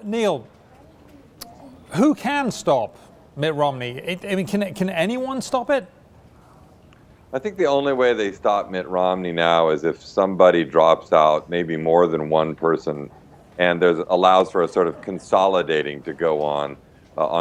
Neil, who can stop Mitt Romney? I mean, can anyone stop it? I think the only way they stop Mitt Romney now is if somebody drops out, maybe more than one person, and there's allows for a sort of consolidating to go on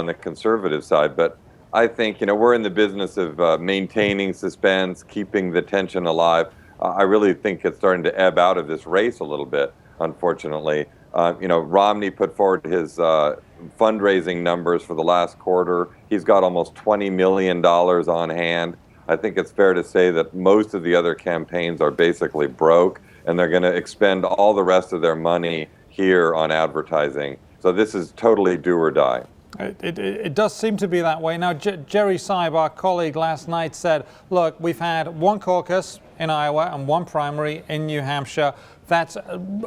the conservative side. But I think we're in the business of maintaining suspense, keeping the tension alive. I really think it's starting to ebb out of this race a little bit, unfortunately. Romney put forward his fundraising numbers for the last quarter. He's got almost $20 million on hand. I think it's fair to say that most of the other campaigns are basically broke, and they're going to expend all the rest of their money here on advertising. So this is totally do or die. It does seem to be that way. Now, Jerry Seib, our colleague, last night said, look, we've had one caucus in Iowa and one primary in New Hampshire. That's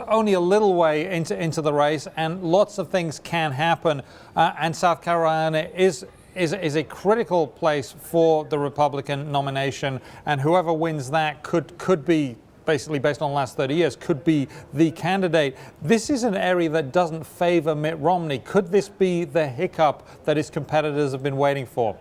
only a little way into the race, and lots of things can happen. And South Carolina is a critical place for the Republican nomination, and whoever wins that could be, basically based on the last 30 years, could be the candidate. This is an area that doesn't favor Mitt Romney. Could this be the hiccup that his competitors have been waiting for?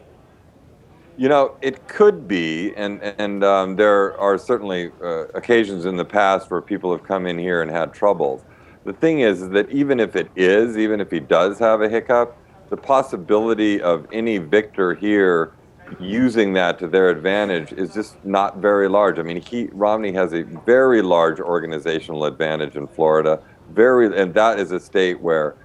It could be, and there are certainly occasions in the past where people have come in here and had troubles. The thing is that even if he does have a hiccup, the possibility of any victor here using that to their advantage is just not very large. I mean, Romney has a very large organizational advantage in Florida, and that is a state where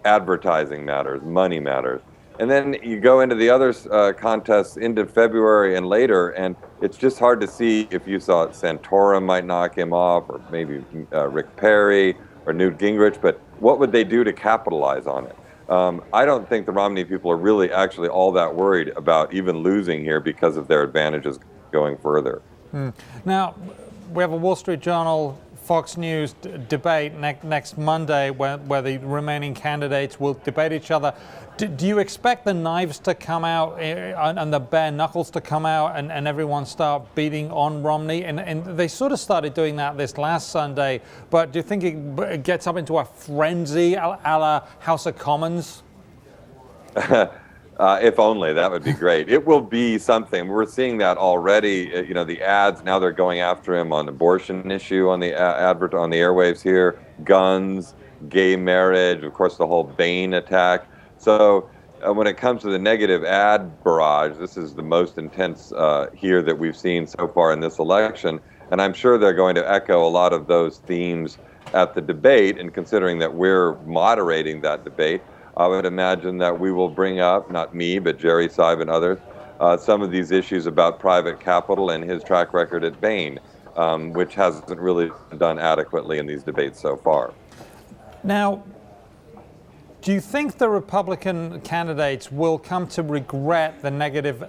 advertising matters, money matters. And then you go into the other contests into February and later, and it's just hard to see if you saw Santorum might knock him off, or maybe Rick Perry or Newt Gingrich, but what would they do to capitalize on it? I don't think the Romney people are really actually all that worried about even losing here because of their advantages going further. Now, we have a Wall Street Journal, Fox News debate next Monday where the remaining candidates will debate each other. Do you expect the knives to come out and the bare knuckles to come out and everyone start beating on Romney? And they sort of started doing that this last Sunday, but do you think it gets up into a frenzy a la House of Commons? If only, that would be great. It will be something. We're seeing that already. The ads, now they're going after him on the abortion issue on the on the airwaves here, guns, gay marriage, of course, the whole Bain attack. So when it comes to the negative ad barrage, this is the most intense here that we've seen so far in this election. And I'm sure they're going to echo a lot of those themes at the debate. And considering that we're moderating that debate, I would imagine that we will bring up, not me, but Jerry Seib and others, some of these issues about private capital and his track record at Bain, which hasn't really been done adequately in these debates so far. Now, do you think the Republican candidates will come to regret the negative,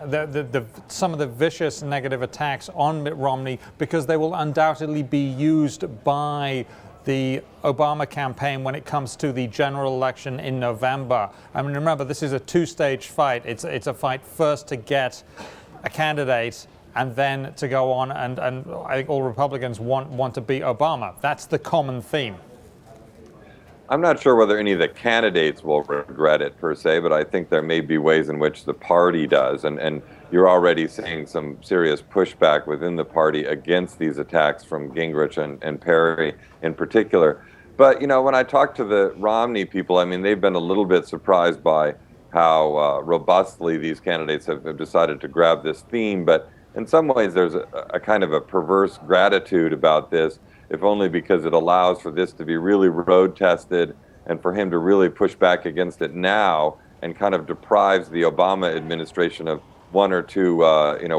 some of the vicious negative attacks on Mitt Romney, because they will undoubtedly be used by the Obama campaign when it comes to the general election in November? I mean, remember, this is a two-stage fight. It's a fight first to get a candidate and then to go on, and I think all Republicans want to beat Obama. That's the common theme. I'm not sure whether any of the candidates will regret it per se, but I think there may be ways in which the party does. And you're already seeing some serious pushback within the party against these attacks from Gingrich and Perry in particular. But, when I talk to the Romney people, I mean, they've been a little bit surprised by how robustly these candidates have decided to grab this theme. But in some ways, there's a kind of a perverse gratitude about this, if only because it allows for this to be really road tested and for him to really push back against it now, and kind of deprives the Obama administration of one or two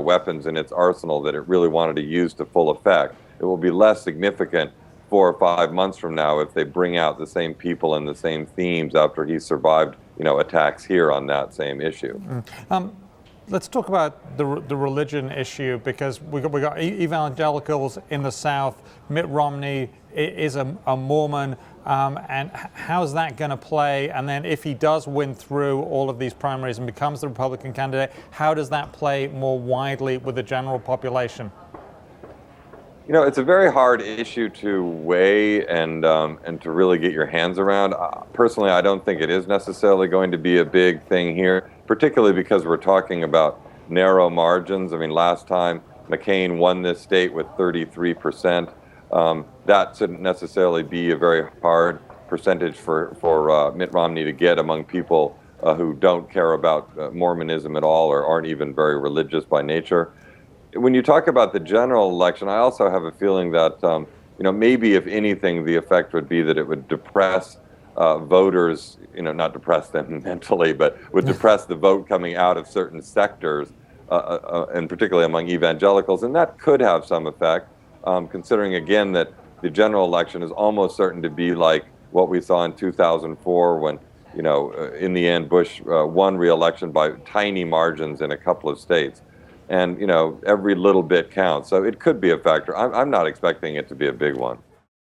weapons in its arsenal that it really wanted to use to full effect. It will be less significant 4 or 5 months from now if they bring out the same people and the same themes after he's survived attacks here on that same issue. Let's talk about the religion issue, because we got evangelicals in the South. Mitt Romney is a Mormon, and how's that going to play? And then if he does win through all of these primaries and becomes the Republican candidate, how does that play more widely with the general population? It's a very hard issue to weigh and to really get your hands around. Personally, I don't think it is necessarily going to be a big thing here, particularly because we're talking about narrow margins. I mean, last time McCain won this state with 33%. That shouldn't necessarily be a very hard percentage for Mitt Romney to get among people who don't care about Mormonism at all or aren't even very religious by nature. When you talk about the general election, I also have a feeling that, maybe if anything, the effect would be that it would depress voters, not depress them mentally, but would depress the vote coming out of certain sectors, and particularly among evangelicals. And that could have some effect, considering, again, that the general election is almost certain to be like what we saw in 2004 when, in the end, Bush won re-election by tiny margins in a couple of states. And, every little bit counts. So it could be a factor. I'm not expecting it to be a big one.